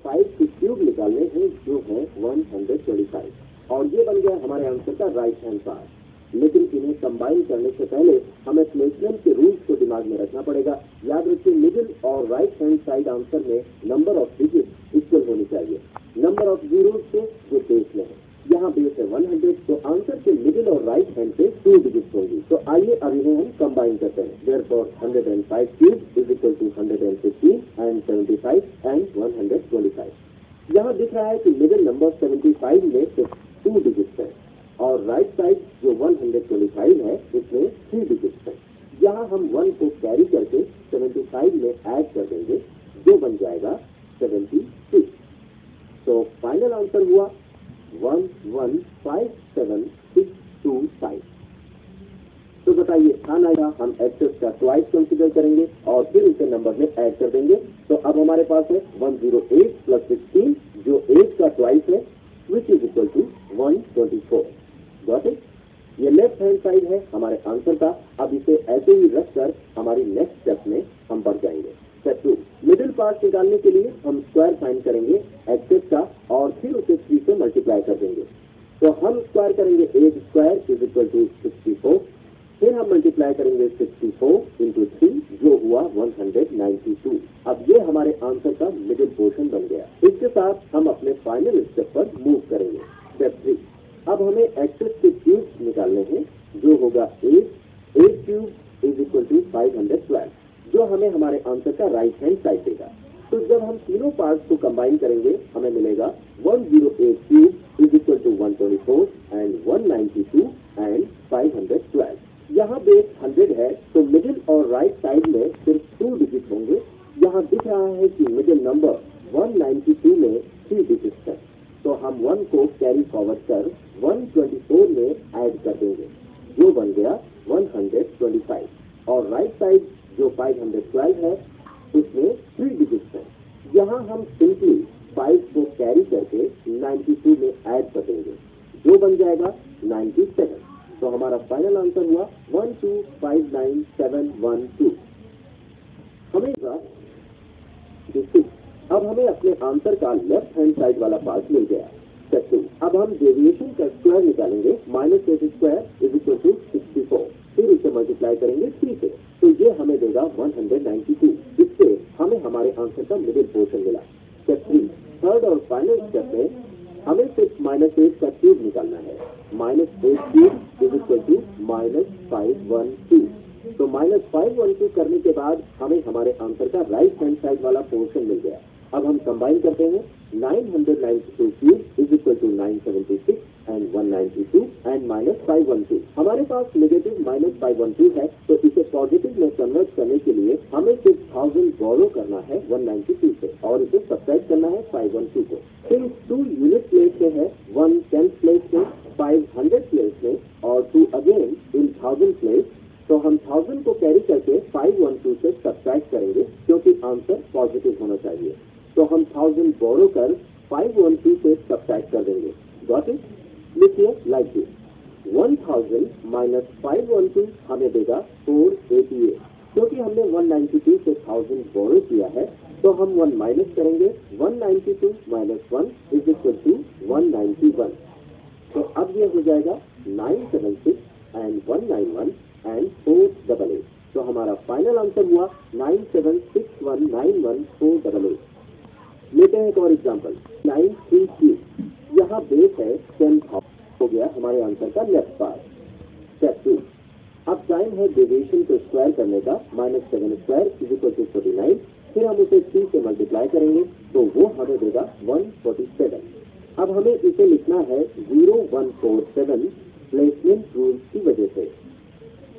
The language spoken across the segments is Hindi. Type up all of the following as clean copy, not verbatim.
5 के क्यूब निकालने हैं जो है 125, और ये बन गया हमारे आंसर का राइट हैंड पार्ट। लेकिन इन्हें कंबाइन करने से पहले हमें प्लेसमेंट के रूल्स को दिमाग में रखना पड़ेगा। याद रखिए, मिडिल और राइट हैंड साइड आंसर में नंबर ऑफ डिजिट इक्वल होनी चाहिए नंबर ऑफ जीरो से जो बेस में है। यहाँ बेस है 100, तो आंसर के मिडिल और राइट हैंड पे 2 डिजिट होंगी। तो आइए अब इन्हें हम कंबाइन करते हैं। Therefore 105 cube is equal to 115 and 75 and 125। यहाँ दिख रहा है कि मिडिल नंबर 75 में सिर्फ 2 डिजिट्स है और राइट साइड जो 125 है उसमें 3 डिजिट्स है। यहाँ हम 1 को कैरी करके 75 में ऐड कर देंगे जो बन जाएगा 76। तो फाइनल आंसर हुआ 1157625। तो बताइए ध्यान आएगा, हम एक्सेस का ट्वाइस कंसिडर करेंगे और फिर उसे नंबर में ऐड कर देंगे। तो अब हमारे पास है 108 प्लस 16 जो 8 का ट्वाइस है which is equal to 124। Got it? ये लेफ्ट हैंड साइड है हमारे आंसर का। अब इसे ऐसे ही रखकर हमारी नेक्स्ट स्टेप में हम बढ़ जाएंगे। स्टेप 2, मिडिल पार्ट निकालने के लिए हम स्क्वायर फाइंड करेंगे एक्सेस का और फिर उसे 3 से मल्टीप्लाई कर देंगे। तो हम स्क्वायर करेंगे 8 स्क्वायर इज इक्वल टू 64, फिर हम मल्टीप्लाई करेंगे 64 इंटू 3 जो हुआ 192। अब ये हमारे आंसर का मिडिल पोर्शन बन गया। इसके साथ हम अपने फाइनल स्टेप पर मूव करेंगे। स्टेप 3, अब हमें एक्सेस के क्यूब्स निकालने हैं जो होगा 8 क्यूब इज इक्वल टू 512 जो हमें हमारे आंसर का राइट हैंड साइड देगा। तो जब हम तीनों पार्ट्स को कंबाइन करेंगे हमें मिलेगा 108 cube is equal to 124 and 192 and 512। यहाँ बेस 100 है तो मिडिल और राइट साइड में सिर्फ 2 डिजिट होंगे। यहाँ दिख रहा है कि मिडिल नंबर 192 में 3 डिजिट्स है, तो हम 1 को कैरी फॉरवर्ड कर 124 में ऐड कर देंगे जो बन गया 125, और राइट साइड जो 512 है उसमें 3 डिजिट्स है। यहाँ हम सिंपली 5 को कैरी करके 92 में ऐड कर देंगे जो बन जाएगा 97। तो हमारा फाइनल आंसर हुआ 1259712। हमें अब हमें अपने आंसर का लेफ्ट हैंड साइड वाला पार्ट मिल गया। स्टेप 2, अब हम डेविएशन का स्क्वायर निकालेंगे। -8 स्क्वायर इज इक्वल टू 64, फिर उसे मल्टीप्लाई करेंगे 3 से, तो ये हमें देगा 192। इससे हमें हमारे आंसर का मिडिल पोर्शन मिला। स्टेप 3, थर्ड और फाइनल स्टेप में हमें सिर्फ -8 का क्यूब निकालना है। -8 क्यूब इज इक्वल टू -512। तो -512 करने के बाद हमें हमारे आंसर का राइट हैंड साइड वाला पोर्शन मिल गया। अब हम कंबाइन करते हैं 992 cube is equal to 976 and 192 and -512। हमारे पास नेगेटिव -512 है, तो इसे पॉजिटिव में कन्वर्ट करने के लिए हमें सिर्फ 1000 बोरो करना है 192 से और इसे सब्ट्रैक्ट करना है 512 को। फिर 2 यूनिट प्लेस में है, 1 10th प्लेस में, 5 100 प्लेस में और 2 अगेन इन 1000 प्लेस। तो हम 1000 को कैरी करके 512 से सब्ट्रैक्ट करेंगे क्योंकि आंसर पॉजिटिव होना चाहिए। तो हम 1000 बोरो कर 512 से सब्ट्रैक्ट कर देंगे। Got it? लिखिए लाइक दिस, 1000 माइनस 512 हमें देगा 488। क्योंकि हमने 192 से 1000 बोरो किया है तो हम 1 माइनस करेंगे। 192 माइनस 1 इज इक्वल टू 191। तो अब ये हो जाएगा 976 एंड 191 एंड 488। तो हमारा फाइनल आंसर हुआ 976191488। लेते हैं एक और एग्जाम्पल, 933। यहाँ बेस है 10,000 हो गया हमारे आंसर का लेफ्ट पार्ट। स्टेप 2, अब टाइम है डेविएशन को स्क्वायर करने का। -7 स्क्वायर इज इक्वल टू 49, फिर हम उसे 3 से मल्टीप्लाई करेंगे तो वो हमें देगा 147। अब हमें इसे लिखना है 0147 प्लेसमेंट रूल की वजह से।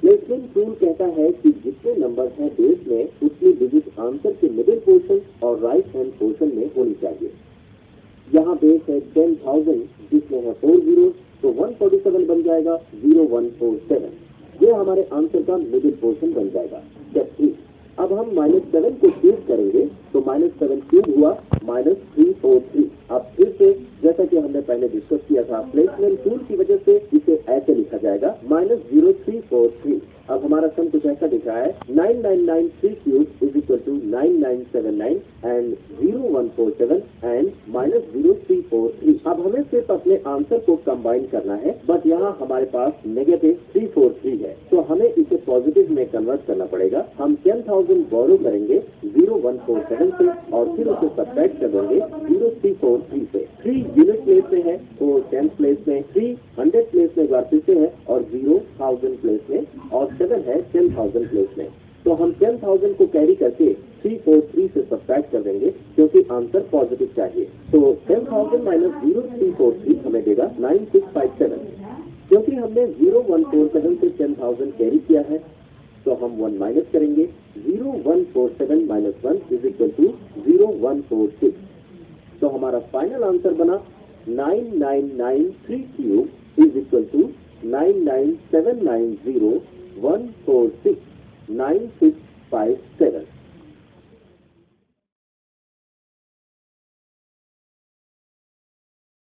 प्लेसमेंट रूल कहता है कि जितने नंबर हैं बेस में उतनी डिजिट आंसर के मिडिल पोर्शन और राइट हैंड पोर्शन में होनी चाहिए। यहाँ बेस है 10,000 जिसमें है 4 जीरो, तो 147 बन जाएगा 0147। ये हमारे आंसर का मिडिल पोर्शन बन जाएगा। स्टेप 3, अब हम -7 को क्यूब करेंगे तो -7 क्यूब हुआ -343। अब फिर से जैसा कि हमने पहले डिस्कस किया था, प्लेसमेंट टूल की वजह से इसे ऐसे लिखा जाएगा -0343। अब हमारा सम कुछ ऐसा दिख रहा है, 9993 cube is equal to 9979 and 0147 and -0343। अब हमें सिर्फ अपने आंसर को कंबाइन करना है, बट यहाँ हमारे पास -343 है, तो हमें इसे पॉजिटिव में कन्वर्ट करना पड़ेगा। हम 10,000 बोरो करेंगे 0147 से और फिर उसे सब्ट्रैक्ट कर देंगे 0343 से। 3 यूनिट प्लेस में है तो 10 प्लेस में, 3 100 प्लेस में फिर से है और 0,000 प्लेस में, और 7 है 10,000 प्लेस में। तो हम 10,000 को कैरी करके 343 से सब्ट्रैक्ट कर देंगे क्योंकि आंसर पॉजिटिव चाहिए। तो 10,000 माइनस 0343 हमें देगा 9657। क्योंकि हमने 0147 से 10,000 कैरी किया है तो हम 1 माइनस करेंगे। 0147 माइनस 1 इज इक्वल टू 0146। तो हमारा फाइनल आंसर बना 9993 क्यूब इज इक्वल टू 99790 146 9657।